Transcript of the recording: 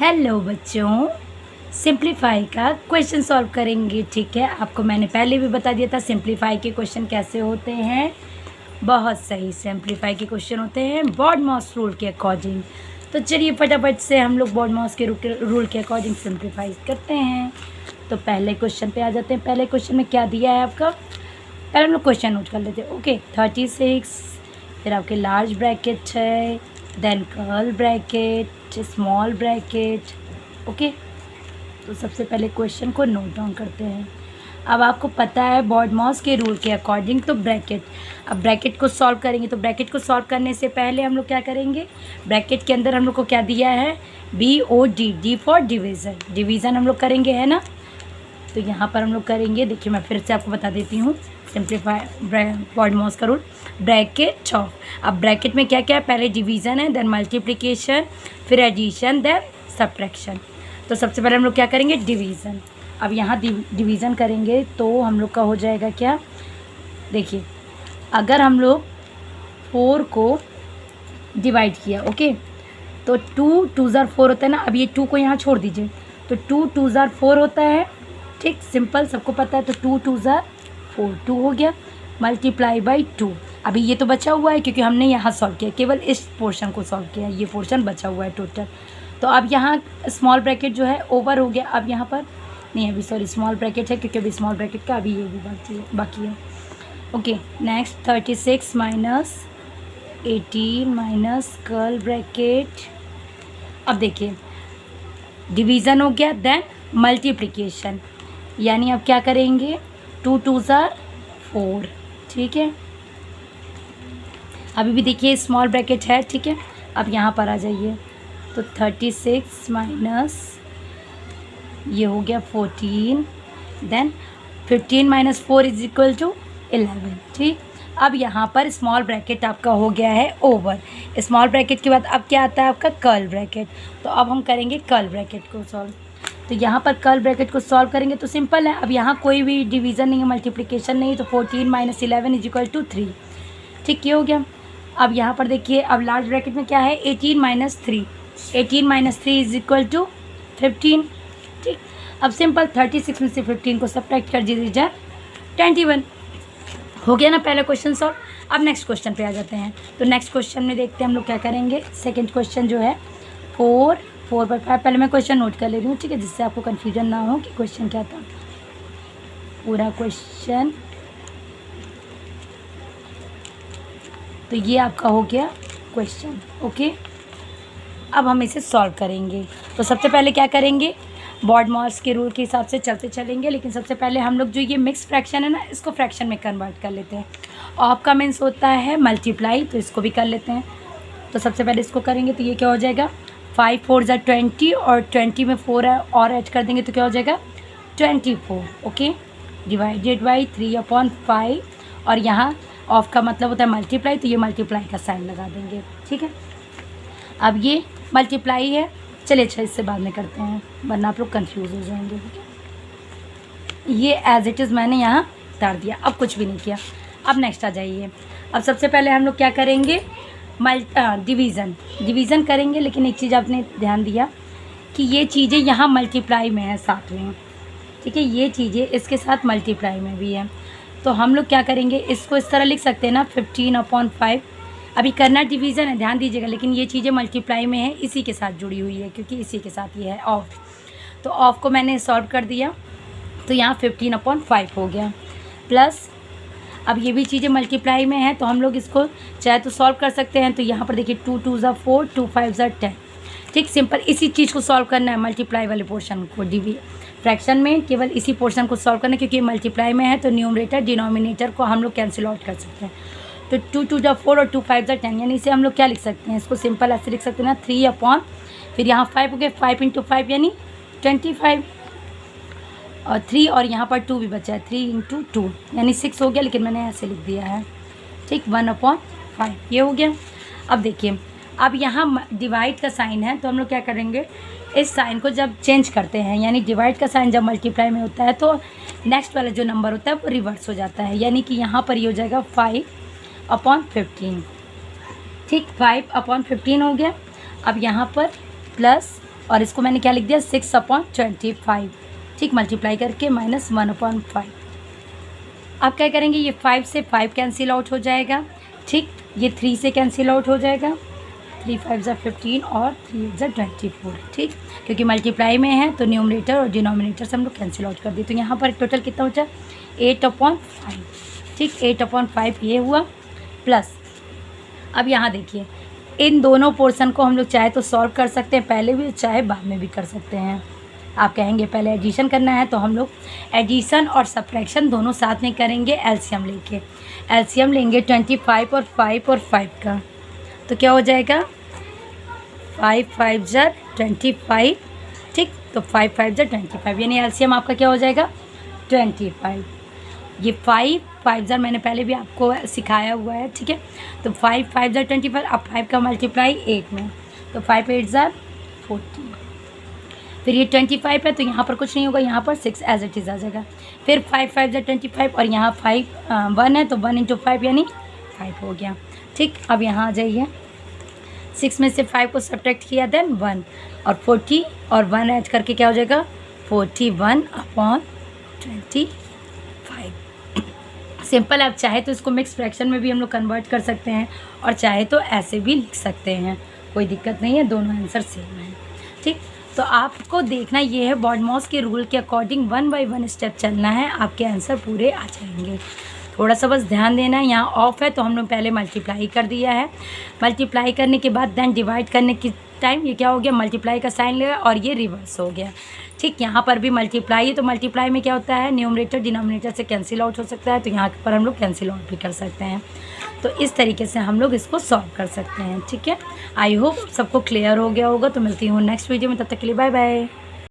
Hello बच्चों, simplify का question solve करेंगे। ठीक है, आपको मैंने पहले भी बता दिया था सिंप्लीफाई के क्वेश्चन कैसे होते हैं। बहुत सही, सिंप्लीफाई के क्वेश्चन होते हैं बॉडमॉस रूल के अकॉर्डिंग। तो चलिए फटाफट से हम लोग बॉडमॉस के रूल के अकॉर्डिंग सिंप्लीफाई करते हैं। तो पहले क्वेश्चन पे आ जाते हैं। पहले क्वेश्चन में क्या दिया है आपका, पहले हम लोग क्वेश्चन नोट कर लेते हैं। ओके, 36, फिर आपके लार्ज ब्रैकेट है, then curl bracket, small bracket. Okay, तो सबसे पहले क्वेश्चन को नोट डाउन करते हैं। अब आपको पता है बॉडमॉस के रूल के अकॉर्डिंग तो ब्रैकेट, अब ब्रैकेट को सॉल्व करेंगे। तो ब्रैकेट को सॉल्व करने से पहले हम लोग क्या करेंगे, ब्रैकेट के अंदर हम लोग को क्या दिया है, BOD, D for division, division हम लोग करेंगे, है ना। तो यहाँ पर हम लोग करेंगे, देखिए मैं फिर से आपको बता देती हूँ सिंप्लीफाई बॉडमॉस का रूल, ब्रैकेट ऑफ। अब ब्रैकेट में क्या क्या है, पहले डिवीज़न है, देन मल्टीप्लिकेशन, फिर एडिशन, देन सब्ट्रैक्शन। तो सबसे पहले हम लोग क्या करेंगे, डिवीज़न। अब यहाँ डिवीज़न करेंगे तो हम लोग का हो जाएगा क्या, देखिए अगर हम लोग 4 को डिवाइड किया, ओके, तो 2 2 ज़ार 4 होता है ना। अब ये 2 को यहाँ छोड़ दीजिए, तो 2 2 ज़ार 4 होता है। ठीक, सिंपल, सबको पता है। तो 2 2 ज़ार 4, 2 हो गया, मल्टीप्लाई बाई 2। अभी ये तो बचा हुआ है क्योंकि हमने यहाँ सॉल्व किया, केवल इस पोर्शन को सॉल्व किया, ये पोर्शन बचा हुआ है टोटल। तो अब यहाँ स्मॉल ब्रैकेट जो है ओवर हो गया। अब यहाँ पर नहीं, अभी सॉरी स्मॉल ब्रैकेट है क्योंकि अभी स्मॉल ब्रैकेट का अभी ये भी बाकी है। Okay, next 36 minus 18 minus curl bracket. अब देखिए डिवीज़न हो गया, देन मल्टीप्लिकेशन, यानी अब क्या करेंगे, 2 2 ज़ार 4। ठीक है, अभी भी देखिए स्मॉल ब्रैकेट है। ठीक है, अब यहाँ पर आ जाइए, तो 36 माइनस ये हो गया 14, then 15 minus 4 is equal to 11। ठीक, अब यहाँ पर स्मॉल ब्रैकेट आपका हो गया है ओवर। स्मॉल ब्रैकेट के बाद अब क्या आता है आपका, कर्ल ब्रैकेट। तो अब हम करेंगे कर्ल ब्रैकेट को सॉल्व। तो यहाँ पर कर्ल ब्रैकेट को सॉल्व करेंगे तो सिंपल है, अब यहाँ कोई भी डिवीज़न नहीं है, मल्टीप्लिकेशन नहीं, तो 14 माइनस 11 इज इक्वल टू 3। ठीक, ये हो गया। अब यहाँ पर देखिए, अब लार्ज ब्रैकेट में क्या है, 18 minus 3, 18 minus 3 is equal to 15। ठीक, अब सिंपल 36 में से 15 को सब्ट्रैक्ट कर दीजिए, 21। हो गया ना पहला क्वेश्चन सॉल्व। अब नेक्स्ट क्वेश्चन पे आ जाते हैं। तो नेक्स्ट क्वेश्चन में देखते हैं हम लोग क्या करेंगे। सेकंड क्वेश्चन जो है 4/5। पहले मैं क्वेश्चन नोट कर ले रही हूँ, ठीक है, जिससे आपको कन्फ्यूजन ना हो कि क्वेश्चन क्या था। पूरा क्वेश्चन, तो ये आपका हो गया क्वेश्चन। ओके, अब हम इसे सॉल्व करेंगे। तो सबसे पहले क्या करेंगे, बॉडमॉस के रूल के हिसाब से चलते चलेंगे, लेकिन सबसे पहले हम लोग जो ये मिक्स फ्रैक्शन है ना, इसको फ्रैक्शन में कन्वर्ट कर लेते हैं। ऑफ का मीन्स होता है मल्टीप्लाई, तो इसको भी कर लेते हैं। तो सबसे पहले इसको करेंगे तो ये क्या हो जाएगा, 5 4 ज़ा 20, और 20 में 4 है और ऐड कर देंगे तो क्या हो जाएगा 24। ओके, डिवाइडेड बाई 3/5, और यहाँ ऑफ का मतलब होता है मल्टीप्लाई, तो ये मल्टीप्लाई का साइन लगा देंगे। ठीक है, अब ये मल्टीप्लाई है, चलिए अच्छा इससे बाद में करते हैं वरना आप लोग कंफ्यूज हो जाएंगे। ये एज इट इज़ मैंने यहाँ उतार दिया, अब कुछ भी नहीं किया। अब नेक्स्ट आ जाइए। अब सबसे पहले हम लोग क्या करेंगे, डिवीज़न करेंगे, लेकिन एक चीज़ आपने ध्यान दिया कि ये चीज़ें यहाँ मल्टीप्लाई में है साथ में। ठीक है, ये चीज़ें इसके साथ मल्टीप्लाई में भी है। तो हम लोग क्या करेंगे, इसको इस तरह लिख सकते हैं ना, 15/5। अभी करना डिवीज़न है, ध्यान दीजिएगा, लेकिन ये चीज़ें मल्टीप्लाई में है, इसी के साथ जुड़ी हुई है क्योंकि इसी के साथ ये है ऑफ। तो ऑफ को मैंने सॉल्व कर दिया, तो यहाँ 15/5 हो गया, प्लस अब ये भी चीज़ें मल्टीप्लाई में है, तो हम लोग इसको चाहे तो सॉल्व कर सकते हैं। तो यहाँ पर देखिए 2 2 ज़ा 4, 2 5 ज़ा 10। ठीक, सिंपल इसी चीज़ को सॉल्व करना है, मल्टीप्लाई वाले पोर्शन को। फ्रैक्शन में केवल इसी पोर्शन को सॉल्व करना है क्योंकि मल्टीप्लाई में है, तो न्यूमरेटर डिनोमिनेटर को हम लोग कैंसिल आउट कर सकते हैं। तो 2 2 ज़ा 4 और 2 5 ज़ा 10, यानी इसे हम लोग क्या लिख सकते हैं, इसको सिंपल ऐसे लिख सकते हैं ना, 3 फिर यहाँ 5 हो गया, 5 × 5 यानी 25, और 3, और यहाँ पर 2 भी बचा है, 3 × 2 यानी 6 हो गया, लेकिन मैंने ऐसे लिख दिया है। ठीक, 1/5 ये हो गया। अब देखिए, अब यहाँ डिवाइड का साइन है, तो हम लोग क्या करेंगे, इस साइन को जब चेंज करते हैं, यानी डिवाइड का साइन जब मल्टीप्लाई में होता है तो नेक्स्ट वाला जो नंबर होता है वो रिवर्स हो जाता है, यानी कि यहाँ पर ये हो जाएगा 5/15। ठीक, 5/15 हो गया। अब यहाँ पर प्लस और इसको मैंने क्या लिख दिया 6/25, ठीक, मल्टीप्लाई करके -1/5। अब क्या करेंगे, ये 5 से 5 कैंसिल आउट हो जाएगा, ठीक, ये 3 से कैंसिल आउट हो जाएगा, 3 5 ज़ा 15 और 3 ज़ा 24, ठीक, क्योंकि मल्टीप्लाई में है तो न्यूमरेटर और डिनोमिनेटर से हम लोग कैंसिल आउट कर दिए। तो यहाँ पर टोटल कितना बचा 8/5, ठीक, 8/5 ये हुआ प्लस। अब यहाँ देखिए इन दोनों पोर्शन को हम लोग चाहे तो सॉल्व कर सकते हैं, पहले भी चाहे बाद में भी कर सकते हैं। आप कहेंगे पहले एडिशन करना है तो हम लोग एडिशन और सब्ट्रैक्शन दोनों साथ में करेंगे, एलसीएम लेके। एलसीएम लेंगे 25 और 5 और 5 का, तो क्या हो जाएगा 5 5 ज़ा 25, ठीक, तो 5 5 ज़ा 25, यानी एलसीएम आपका क्या हो जाएगा 25। ये 5 5 ज़ा मैंने पहले भी आपको सिखाया हुआ है, ठीक है। तो 5 5 ज़ा 25, अब 5 का मल्टीप्लाई 8 में, तो 5 8 ज़ा 40, फिर ये 25 है तो यहाँ पर कुछ नहीं होगा, यहाँ पर 6 एज इट इज़ आ जाएगा। फिर 5 5 ज़ा 25 और यहाँ 5 1 है तो 1 × 5 यानी 5 हो गया, ठीक। अब यहाँ आ जाइए, 6 में से 5 को सब्ट्रैक्ट किया देन 1 और 40 और 1 ऐड करके क्या हो जाएगा 41/25। सिंपल। आप चाहे तो इसको मिक्स फ्रैक्शन में भी हम लोग कन्वर्ट कर सकते हैं और चाहे तो ऐसे भी लिख सकते हैं, कोई दिक्कत नहीं है, दोनों आंसर सेम है, ठीक। तो आपको देखना ये है बॉडमॉस के रूल के अकॉर्डिंग 1 बाय 1 स्टेप चलना है, आपके आंसर पूरे आ जाएंगे। थोड़ा सा बस ध्यान देना है, यहाँ ऑफ है तो हम लोग पहले मल्टीप्लाई कर दिया है, मल्टीप्लाई करने के बाद देन डिवाइड करने के टाइम ये क्या हो गया मल्टीप्लाई का साइन लगा और ये रिवर्स हो गया, ठीक। यहाँ पर भी मल्टीप्लाई है तो मल्टीप्लाई में क्या होता है न्यूमरेटर डिनोमिनेटर से कैंसिल आउट हो सकता है, तो यहाँ पर हम लोग कैंसिल आउट भी कर सकते हैं। तो इस तरीके से हम लोग इसको सॉल्व कर सकते हैं, ठीक है। आई होप सबको क्लियर हो गया होगा। तो मिलती हूँ नेक्स्ट वीडियो में, तब तक के लिए बाय बाय।